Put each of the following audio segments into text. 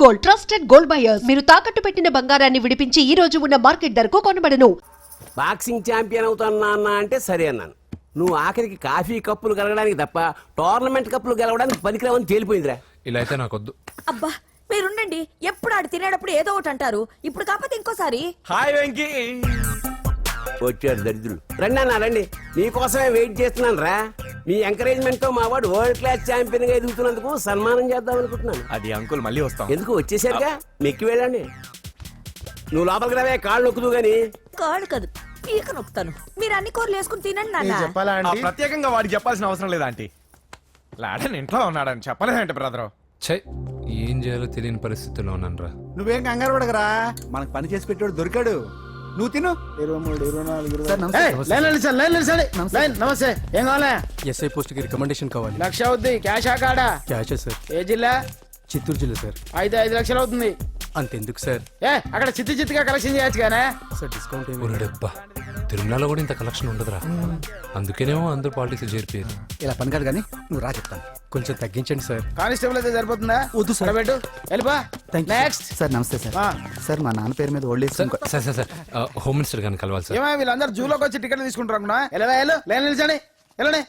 Gold, trusted gold buyers. మీరు తాకట్టు పెట్టిన బంగారాన్ని విడిపించి ఈ రోజు ఉన్న మార్కెట్ ధరకు కొనబడను. బాక్సింగ్ ఛాంపియన్ అవుతానా అన్న అంటే సరే అన్నాను. నువ్వు ఆఖరికి కాఫీ కప్పులు గెలవడానికి తప్ప టోర్నమెంట్ కప్పులు గెలవడానికి పనికిరావని తేలిపోయిందిరా. ఇలా అయితే నాకొద్దు. అబ్బా మీరుండండి, ఎప్పుడు ఆడు తినేటప్పుడు ఏదో ఒకటి అంటారు. ఇప్పుడు కాకపోతే ఇంకోసారి. హాయ్ వెంకీ. వచ్చారు దరిద్రులు. రండి అన్న రండి, మీకోసమే వెయిట్ చేస్తున్నాను రా. మీ ఎంకరేజ్మెంట్ తో మా వాడు వరల్డ్ క్లాస్ ఛాంపియన్ గా ఎదుగుతున్నందుకు సన్మానం చేద్దాం అనుకుంటున్నాను. అది అంకుల్ మళ్ళీ వస్తాం. ఎందుకు వచ్చేసరిగా మెక్కి వెళ్ళండి. నువ్వు లోపలికి రావే, కాళ్ళు నొక్కుదు గాని. కాళ్ళు కాదు పీక నొక్కుతాను. మీరు అన్ని కూరలు వేసుకుని తినండి నాన్న. చెప్పాలా ఆంటీ? ప్రత్యేకంగా వాడికి చెప్పాల్సిన అవసరం లేదా ఆంటీ? లాడన్ ఇంట్లో ఉన్నాడని చెప్పలేదంటే బ్రదరు. ఛై, ఏం చేయాలో తెలియని పరిస్థితుల్లో ఉన్నాను రా. నువ్వేం కంగారు పడకరా, మనకు పని చేసి పెట్టాడు దొరికాడు. నువ్వు తిను. 23, 24, నమస్తే. ఏం కావాలా? ఎస్ఐ పోస్ట్ కి రికమెండేషన్ కావాలి. 1,00,000 అవుద్ది. క్యాషా కాడా? క్యాషే సార్. ఏ జిల్లా? చిత్తూరు జిల్లా సార్. 5 లక్షలు అవుతుంది. అంతెందుకు సార్? అక్కడ చిత్తుగా కలెక్షన్ చేయొచ్చు కానీ సార్ డిస్కౌంట్ ఏమి? ఒరేడబ్బా, తిరుమలలో కూడా ఇంత కలెక్షన్ ఉండదురా. అందుకేనేమో అందరూ పాలిటిక్స్ చేరిపోయారు. ఇలా పని కాదు కానీ నువ్వు రా చెప్తాను. కొంచెం తగ్గించండి సార్. కానిస్టేబుల్ అయితే సరిపోతుందా? వద్దు సార్. పెట్టు వెళ్ళిపా. నెక్స్ట్ సార్ నమస్తే సార్. సార్ మా నాన్న పేరు మీద old age sir sir sir sir home minister గారిని కలవాలి సార్. ఏమో వీళ్ళందరూ జూలోకి వచ్చి టికెట్లు తీసుకుంటారు అనుకున్నా. లైన్ నిలిచండి. వెళ్ళండి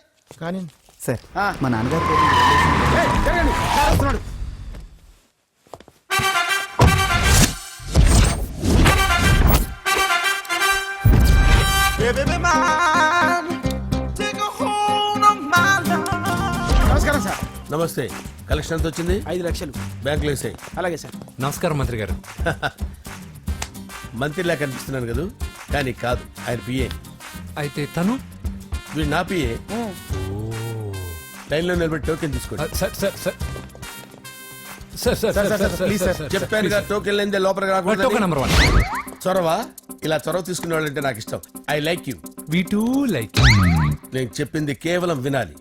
కానీ సార్ ఆ. మా నాన్నగారి పేరు మీద old age home. జరగండి. సార్ వస్తున్నాడు. నమస్కారం సార్. నమస్తే. కలెక్షన్ ఎంత వచ్చింది? 5 లక్షలు. బ్యాంకులో వేసాయి. అలాగే సార్. నమస్కారం మంత్రి గారు. మంత్రిలా కనిపిస్తున్నాను కదా, కానీ కాదు, ఆయన పిఏ. అయితే తను వీడు నా పిఏ. లైన్లో నిలబెట్టి టోకెన్ తీసుకోండి. Sir sir sir sir sir sir sir please sir. చెప్పాను కదా, టోకెన్ లేనిదే లోపలికి టోకెన్ రాకూడదు. నెంబర్ 1. చొరవ, ఇలా చొరవ తీసుకునే వాళ్ళంటే నాకు ఇష్టం. I like you. We two like. నేను చెప్పింది కేవలం వినాలి,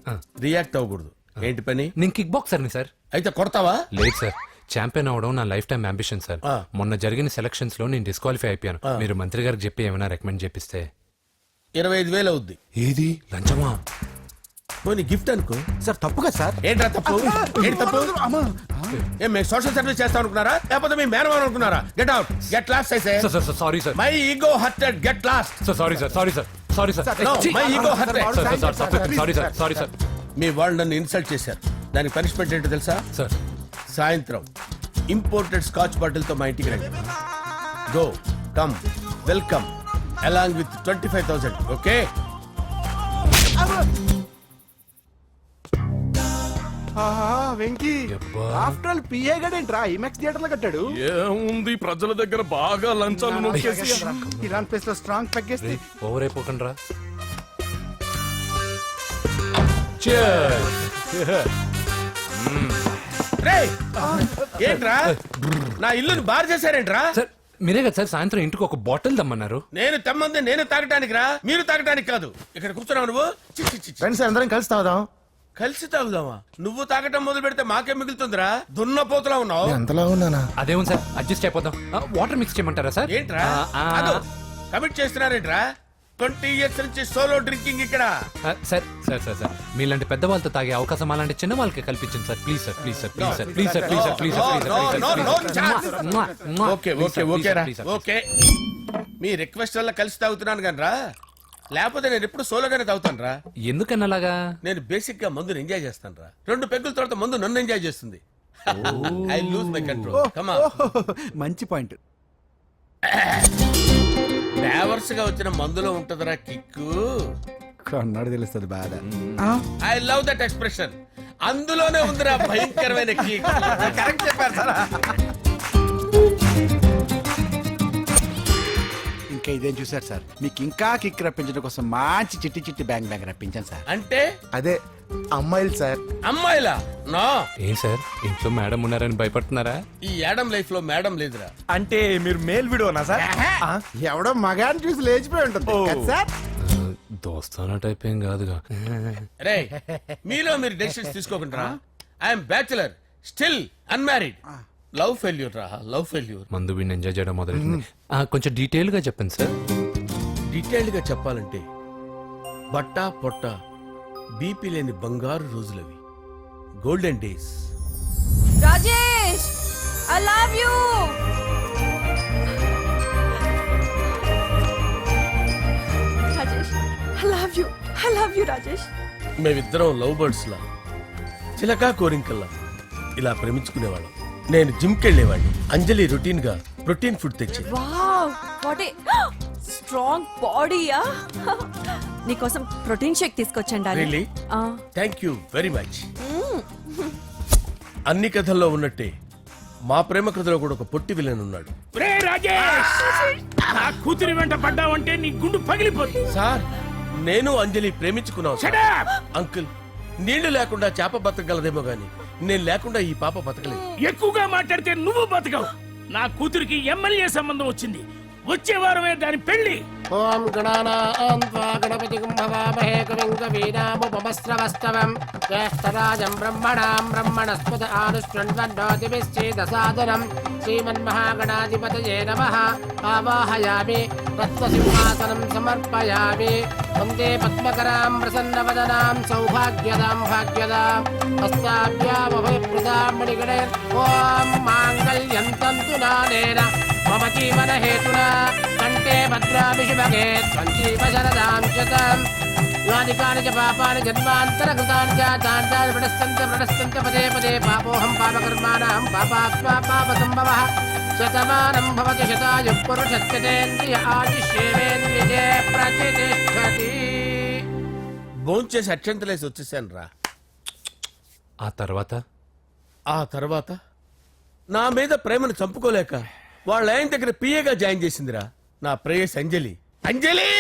రియాక్ట్ అవ్వకూడదు. ఏంటి పని? నేను కిక్ బాక్సర్ని సార్. అయితే కొడతావా? లేదు సార్, ఛాంపియన్ అవడం నా లైఫ్ టైం అంబిషన్ సార్. మొన్న జరిగిన సెలక్షన్స్ లో నేను డిస్క్వాలిఫై అయిపోయాను. మీరు మంత్రి గారికి చెప్పి ఏమైనా రికమెండ్ చేపిస్తే. 25,000 అవుద్ది. ఏది లంచమా? పోనీ గిఫ్ట్ అనుకో. సార్ తప్పుగా సార్. ఏంట్రా తప్పు? ఏంటి తప్పు? ఏం మేము సోషల్ సర్వీస్ చేస్తాం అనుకున్నారా, లేకపోతే మీ మేనమాన్ అనుకున్నారా? Get out, get lost. అయితే sir sir sorry sir. My ego hurted, get lost. Sir sorry sir, sorry sir, sorry sir. No, my ego hurted. Sorry sir, sorry sir. మీ వాళ్ళు నన్ను ఇన్సల్ట్ చేశారు. దానికి పనిష్మెంట్ ఏంటో తెలుసా? సార్ సాయంత్రం imported scotch bottle తో మా ఇంటికి రండి. Go come welcome along with 25,000. Okay? Venky యబ్బా. ఆఫ్టర్ ఆల్ పిఏ గడేంట్రా ఇమెక్స్ థియేటర్ లో కట్టాడు. ఏముంది, ప్రజల దగ్గర బాగా లంచాలు నొక్కేసి ఇరాన్ ప్లేస్ లో స్ట్రాంగ్ తగ్గేస్తే ఓవర్ అయిపోకండి రా. రేయ్, ఏంట్రా నా ఇల్లుని బార్ చేశారేంట్రా? సార్ మీరే కదా సార్ సాయంత్రం ఇంటికి ఒక బాటిల్ దమ్మన్నారు. నేను తెమ్మంది నేను తాగటానికి రా, మీరు తాగటానికి కాదు. ఇక్కడ కూర్చున్నావు నువ్వు. చి, చి, చి, చి. ఫ్రెండ్స్ అందరం కలిసి తాగుదాం. కలిసి తాగుదామా? నువ్వు తాగటం మొదలు పెడితే మాకేం మిగులుతుందిరా? దున్నపోతులా ఉన్నావు. ఎంతలా ఉన్నానా? అదేమో సార్, అడ్జస్ట్ అయిపోదాం. వాటర్ మిక్స్ చేయమంటారా సార్? ఏంట్రా కమిట్ చేస్తున్నారేంట్రా? 20 years నుంచి సోలో డ్రింకింగ్ ఇక్కడ. సార్ సార్ సార్ సార్ మీలాంటి పెద్ద వాళ్ళతో తాగే అవకాశం అలాంటి చిన్న వాళ్ళకి కల్పించండి sir. Please sir, please sir, please sir, please sir, please sir, please sir. Okay okay okay రా, ఓకే. మీ రిక్వెస్ట్ వల్ల కలిసి తాగుతున్నాను కానీ రా, లేకపోతే నేను ఎప్పుడు సోలోగానే తాగుతాను రా. ఎందుకన్నా అలాగా? నేను బేసిక్ గా మందుని ఎంజాయ్ చేస్తాను రా. 2 పెగ్గుల తర్వాత మందు నన్ను ఎంజాయ్ చేస్తుంది. I lose my control. Come on. మంచి పాయింట్. ఫ్లేవర్స్ గా వచ్చిన మందులో ఉంటదరా కిక్కు. కన్నాడు తెలుస్తుంది బాధ. I love that expression. అందులోనే ఉందిరా భయంకరమైన కిక్. కరెక్ట్ చెప్పారు సార్. ఇంకా ఇదేం చూసారు సార్, మీకు ఇంకా కిక్ రప్పించడం కోసం మంచి చిట్టి బ్యాంగ్ రప్పించాను సార్. అంటే అదే అమ్మాయిలు సార్. అమ్మాయిలా? నో. ఏం సార్ ఇంట్లో మేడం ఉన్నారని భయపడుతున్నారా? ఈ యాడమ్ లైఫ్ లో మేడం లేదురా. అంటే మీరు మేల్ వీడియోనా సార్? ఎవడో మగాన్ని చూసి లేచిపోయి ఉంటుంది కదా సార్. దోస్తానా టైప్ ఏం కాదుగా. రే, మీలో మీరు డెసిషన్స్ తీసుకోకుండా. I'm bachelor, still unmarried. Love failure రా, లవ్ ఫెయిల్యూర్. మందు వీడిని ఎంజాయ్ చేయడం మొదలైంది. కొంచెం డీటెయిల్ గా చెప్పండి సార్. డీటెయిల్డ్ గా చెప్పాలంటే బట్టా పొట్ట బీపీ లేని బంగారు రోజులవి, golden days. Rajesh I love you. Rajesh, I love you. I love you Rajesh. మేమిద్దరం లవ్ బర్డ్స్ లా చిలకా కోరింకల్లా ఇలా ప్రేమించుకునేవాళ్ళం. నేను జిమ్కి వెళ్ళేవాడిని, అంజలి రొటీన్ గా ప్రోటీన్ ఫుడ్ తెచ్చి. వావ్, వాట్ ఏ స్ట్రాంగ్ బాడీయా. నీకోసం ప్రోటీన్ షేక్ తీసుకొచ్చండి. Really? Thank you very much. అన్ని కథల్లో ఉన్నట్టే మా ప్రేమ కథలో కూడా ఒక పొట్టి విలన్ ఉన్నాడు. కూతురి వెంట పడ్డావంటే నీ గుండు పగిలిపోతుంది. సార్ నేను అంజలి ప్రేమించుకున్నాను సార్. అంకుల్, నీళ్లు లేకుండా చేప బతకగలదేమో గాని నేను లేకుండా ఈ పాప బతకలేదు. ఎక్కువగా మాట్లాడితే నువ్వు బతకవు. నా కూతురికి ఎమ్మెల్యే సంబంధం వచ్చింది. వచ్చే వారమే దాని పెళ్లి. ఓం గణపతిం భవామహే కవిం కవీనాముపమస్రవస్తవం జ్యేష్ఠరాజం బ్రహ్మణాం బ్రహ్మణస్పద ఆనుష్ణ్వన్నోతిభిశ్చేదసాదనం శ్రీమన్మహాగణాధిపతయే నమః. ఆవాహయామి తత్వసింహాసనం సమర్పయామి. వందే పద్మకరాం ప్రసన్నవదనాం సౌభాగ్యదాం భాగ్యదాం హస్తాభ్యామభయప్రదాం మణిగణే. ఓం మాంగళ్యం తంతు నానేన మమ జీవన హేతునా కంటే భద్రామి శుభగే త్వం జీవ శరదాం శతం. యాని కాని చ పాపాని జన్మాంతరకృతాని చ తాని ప్రణశ్యంత పదే పదే పాపోహం పాపకర్మాణం పాపాత్మా పాపసంభవః. శతమానం భవతి శతాయుః పురుషస్యేంద్రియ ఆయుష్యేంద్రియే ప్రతిష్టతి. భోంచేసి అక్షంతలేసి వచ్చేసాను రా. ఆ తర్వాత ఆ తర్వాత నా మీద ప్రేమను చంపుకోలేక వాళ్ళ ఆయన దగ్గర పిఏగా జాయిన్ చేసిందిరా నా ప్రేయస్ అంజలి. అంజలి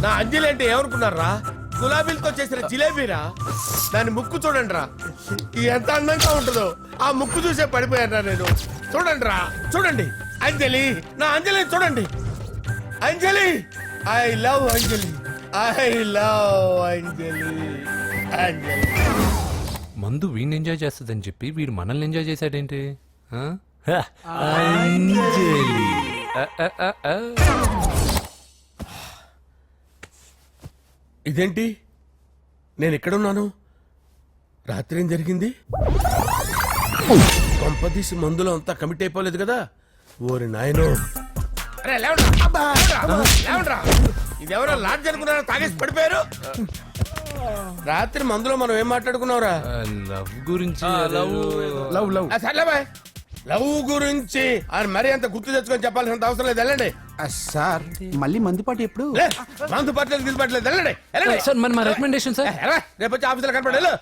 నా అంజలి అంటే ఏమనుకున్నారా? గులాబీలతో చేసిన జిలేబీరా. దాని ముక్కు చూడండి రా, ఎంత అందంగా ఉంటుందో. ఆ ముక్కు చూసే పడిపోయారా నేను. చూడండి రా, చూడండి అంజలి, నా అంజలిని చూడండి. Anjali, I love Anjali, I love Anjali. Anjali మందు వీడిని ఎంజాయ్ చేస్తుందని చెప్పి వీడు మనల్ని ఎంజాయ్ చేశాడేంటి? ఆ? అంజలి. ఇదేంటి, నేను ఎక్కడున్నాను? రాత్రి ఏం జరిగింది? కొంపదీసి మందులో అంతా కమిట్ అయిపోలేదు కదా? ఓరి నాయనో. ఇదెవరో లాడ్జ్ అనుకున్నారా? తాగేసి పడిపోయారు. రాత్రి మందులో మనం ఏం మాట్లాడుకున్నావురా? లవ్ గురించి లవ్ లవ్ సర్లే బాయ్, లవ్ గురించి ఆయన మరీ అంత గుర్తు తెచ్చుకొని చెప్పాల్సినంత అవసరం లేదు. వెళ్ళండి. సార్ మళ్ళీ మందుపాటి ఎప్పుడు? లే, మందు పట్టలేదు తీసుపట్టలేదు. వెళ్ళండి, వెళ్ళండి. సార్ మన మా రికమెండేషన్ సార్. రేపు వచ్చి ఆఫీసులో కనపడి వెళ్ళు.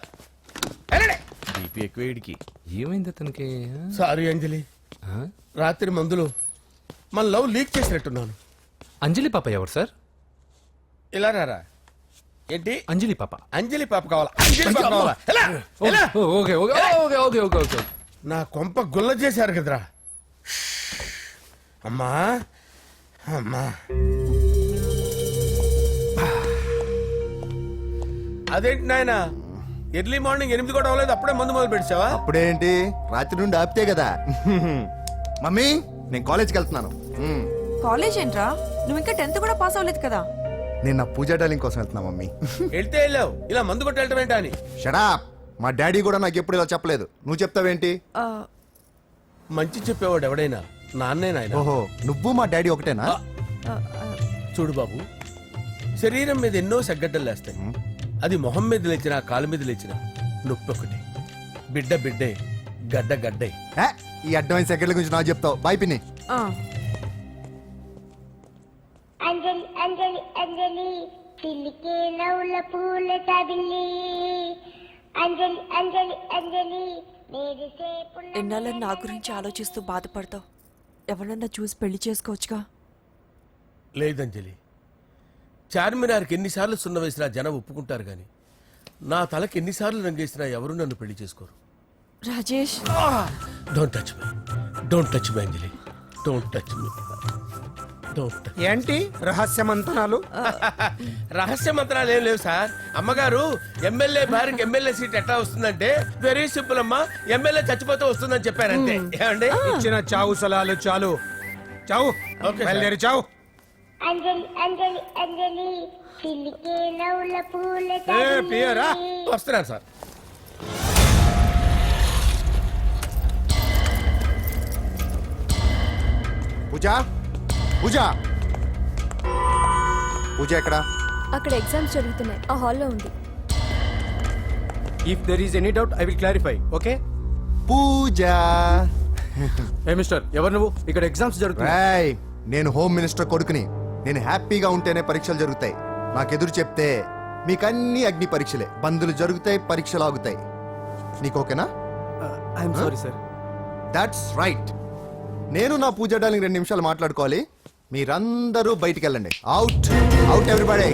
వెళ్ళండి. బీపీ ఎక్కువ వీడికి. ఏమైంది అతనికి? సారీ అంజలి, రాత్రి మందులో మన లవ్ లీక్ చేసినట్టున్నాను. అంజలి పాప ఎవరు సార్? ఇలా రారా. ఏంటి? అంజలి పాప. అంజలి పాప కావాలా? అంజలి పాప కావాలా? ఎలా? ఎలా? Okay okay okay okay okay okay. నా కొంప గుల్ల చేశారు కదరా. అమ్మా అమ్మా, అదేంటి నాయన, ఎర్లీ మార్నింగ్ 8 కూడా అవ్వలేదు, అప్పుడే మందు మొదలు పెడిచావా? అప్పుడేంటి, రాత్రి నుండి ఆపితే కదా. మమ్మీ, నేను కాలేజ్కి వెళ్తున్నాను. కాలేజ్ ఏంట్రా? నువ్వు ఇంకా 10th కూడా పాస్ అవ్వలేదు కదా. నేను నా పూజా డాలింగ్ కోసం వెళ్తున్నా మమ్మీ. వెళ్తే వెళ్ళావు, ఇలా మందు కొట్టి వెళ్ళటం ఏంటా అని. షడా, మా డాడీ కూడా నాకు ఎప్పుడు ఇలా చెప్పలేదు. నువ్వు చెప్తావేంటి? మంచి చెప్పేవాడు ఎవడైనా నాన్నే నాయన. ఓహో, నువ్వు మా డాడీ ఒకటేనా? చూడు బాబు, శరీరం మీద ఎన్నో సగ్గడ్డలు లేస్తాయి. అది మొహం మీద లేచినా కాలు మీద లేచినా నొప్పి ఒకటి. బిడ్డ బిడ్డే, గడ్డ గడ్డే. ఈ అడ్వాన్స్ సెకండ్ల గురించి నాకు చెప్తావు. బాయ్ పిన్ని. అంజలి అంజలి అంజలి పిల్లికే నవ్వుల పూల తబిల్లి. అంజలి అంజలి అంజలి ఎన్నాళ్ళని నా గురించి ఆలోచిస్తూ బాధపడతావు? ఎవరన్నా చూసి పెళ్లి చేసుకోవచ్చుగా. లేదంజలి, చార్మినార్కి ఎన్నిసార్లు సున్న వేసినా జనం ఒప్పుకుంటారు గాని నా తలకి ఎన్నిసార్లు రంగేసినా ఎవరు నన్ను పెళ్లి చేసుకోరు. Rajesh, don't touch me, don't touch me Anjali, don't touch me. ఏంటి రహస్య మంతనాలు? రహస్య మంత్రాలు ఏం లేవు సార్. అమ్మగారు ఎమ్మెల్యే భార్యకి ఎమ్మెల్యే సీట్ ఎట్లా వస్తుందంటే వెరీ సింపుల్ అమ్మా, ఎమ్మెల్యే చచ్చిపోతే వస్తుందని చెప్పారంటే. ఏమండి, ఇచ్చిన చావు సలాలు చాలు. చావు, బయలుదేరి చావు. అంజలి అంజలి అంజలి పిల్లికే నవ్వుల పూల వస్తున్నాను సార్. పూజ పూజ పూజ ఎక్కడ? అక్కడ ఎగ్జామ్స్ జరుగుతున్నాయి, ఆ హాల్లో ఉంది. If there is any doubt I will clarify. Okay Pooja. ఏ మిస్టర్, ఎవరు నువ్వు? ఇక్కడ ఎగ్జామ్స్ జరుగుతున్నాయి. రాయ్, నేను హోమ్ మినిస్టర్ కొడుకుని. నేను హ్యాపీగా ఉంటేనే పరీక్షలు జరుగుతాయి. నాకెదురు చెప్తే మీకన్నీ అగ్ని పరీక్షలే. బందులు జరుగుతాయి, పరీక్షలు ఆగుతాయి. నీకు ఓకేనా? I'm sorry sir. That's right. నేను నా పూజ డార్లింగ్ 2 నిమిషాలు మాట్లాడుకోవాలి. మీరందరూ బయటికి వెళ్ళండి. Out out everybody.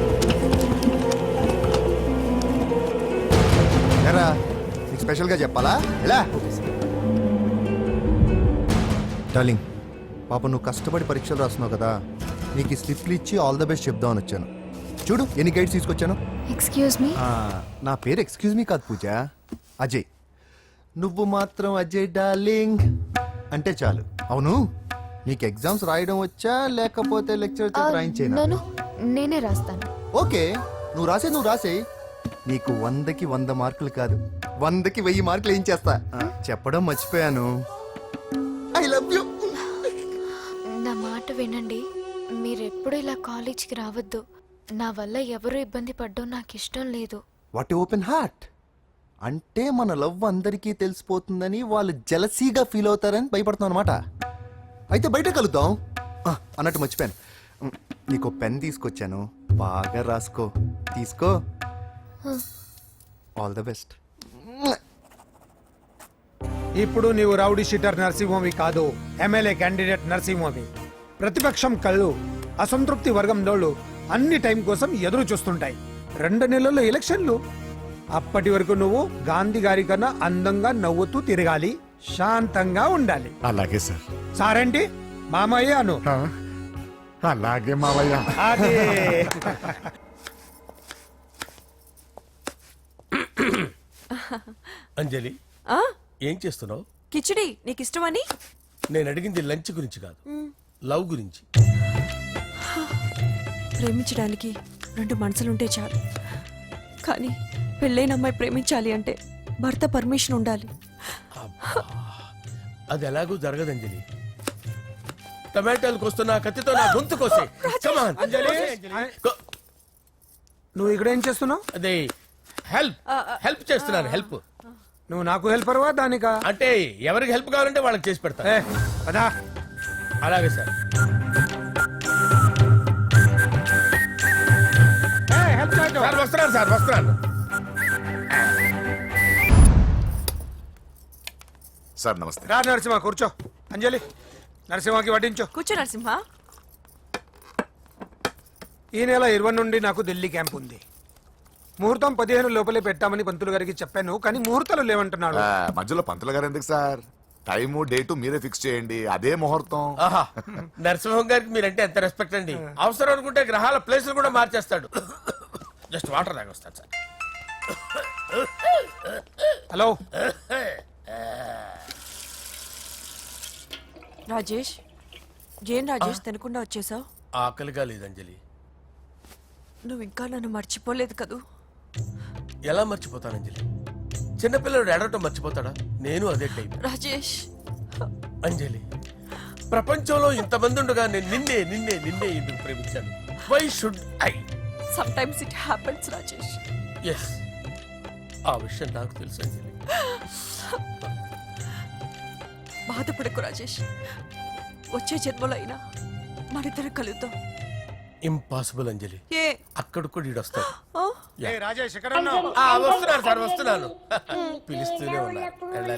ఎరా, నీకు స్పెషల్గా చెప్పాలా? ఎలా డార్లింగ్, పాప నువ్వు కష్టపడి పరీక్షలు రాస్తున్నావు కదా, నీకు ఈ స్లిప్లు ఇచ్చి ఆల్ ద బెస్ట్ చెప్దామని వచ్చాను. చూడు ఎన్ని గైడ్స్ తీసుకొచ్చాను. Excuse me. నా పేరు ఎక్స్క్యూజ్ మీ కాదు పూజ, అజయ్. నువ్వు మాత్రం అజయ్ డార్లింగ్ అంటే చాలు. అవును, నీకు ఎగ్జామ్స్ రాయడం వచ్చా లేకపోతే లెక్చర్ రాయించేనా? నేనే రాస్తాను. ఓకే, నువ్వు రాసే. నీకు 100కి 100 మార్కులు కాదు, 100కి 1000 మార్కులు ఏం చేస్తా. చెప్పడం మర్చిపోయాను. I love you. నా మాట వినండి, మీరెప్పుడు ఇలా కాలేజ్కి రావద్దు. నా వల్ల ఎవరు ఇబ్బంది పడ్డం నాకు ఇష్టం లేదు. What open heart. అంటే మన లవ్ అందరికీ తెలిసిపోతుందని వాళ్ళు జలసీగా ఫీల్ అవుతారని భయపడుతున్నాం అనమాట. అయితే బయట కలుద్దాం. అన్నట్టు మర్చిపోయాను, నీకు పెన్ తీసుకొచ్చాను, బాగా రాసుకో. తీసుకో. All the best. ఇప్పుడు నీవు రౌడీ షీటర్ నరసింహవి కాదు, ఎమ్మెల్యే క్యాండిడేట్ నరసింహవి. ప్రతిపక్షం కళ్ళు అసంతృప్తి వర్గంలోళ్ళు అన్ని టైం కోసం ఎదురు చూస్తుంటాయి. 2 నెలల్లో ఎలక్షన్లు. అప్పటి వరకు నువ్వు గాంధీ గారి కన్నా అందంగా నవ్వుతూ తిరగాలి, శాంతంగా ఉండాలి. అలాగే సార్. సారేంటి మామయ్య అను. అలాగే మావయ్య. అదే. అంజలి, ఆ? ఏం చేస్తున్నావు? కిచిడి నీకు ఇష్టమని. నేను అడిగింది లంచ్ గురించి కాదు, లవ్ గురించి. ప్రేమించడానికి 2 మనసులుంటే చాలు, కానీ పెళ్ళైన అమ్మాయి ప్రేమించాలి అంటే భర్త పర్మిషన్ ఉండాలి. అది ఎలాగూ జరగదు అంజలి. టమాటాలు కోస్తున్నా కత్తితో నా గొంతు కోసే. Come on. అంజలి, నువ్వు ఇక్కడ ఏం చేస్తున్నావు? అదే హెల్ప్ చేస్తున్నాను. హెల్ప్ నువ్వు నాకు హెల్పర్వా దానికా? అంటే ఎవరికి హెల్ప్ కావాలంటే వాళ్ళకి చేసి పెడతా. పదా. అలాగే సార్. సార్ వస్తున్నాను. సార్ నమస్తే. రా నరసింహ, కూర్చో. అంజలి, నరసింహకి వడ్డించు. కూర్చో నరసింహ. ఈ నెల 20 నుండి నాకు ఢిల్లీ క్యాంప్ ఉంది. ముహూర్తం 15 లోపలే పెట్టామని పంతులు గారికి చెప్పాను, కానీ ముహూర్తాలు లేవంటున్నాడు. మధ్యలో పంతులు గారు ఎందుకు సార్? టైము డేటు మీరే ఫిక్స్ చేయండి, అదే ముహూర్తం. ఆహా, నరసింహం గారికి మీరంటే ఎంత రెస్పెక్ట్ అండి. అవసరం అనుకుంటే గ్రహాల ప్లేసులు కూడా మార్చేస్తాడు. జస్ట్ వాటర్ తాగొస్తాను సార్. హలో. రాజేష్, ఏం రాజేష్ తినకుండా వచ్చేసావు? ఆకలిగా లేదు అంజలి. నువ్వు ఇంకా నన్ను మర్చిపోలేదు కదూ? ఎలా మర్చిపోతాను అంజలి? చిన్నపిల్లడు ఏడవటం మర్చిపోతాడా? నేను అదే టైప్. రాజేష్, అంజలి, ప్రపంచంలో ఇంతమంది ఉండగా నేను నిన్నే ఎందుకు ప్రేమించాను? Why should I? sometimes it happens Rajesh. Yes, ఆ విషయం నాకు తెలుసు అంజలి. బాధపడకు రాజేష్, వచ్చే జన్మలో అయినా మనిద్దరం కలుద్దాం. ఇంపాసిబుల్ అంజలి. ఏ అక్కడ కూడా ఈడొస్తాడు. ఆ? రాజేష్ ఎక్కడ ఉన్నావు? వస్తున్నాను. పిలుస్తూనే ఉన్నా. వెళ్ళాలి.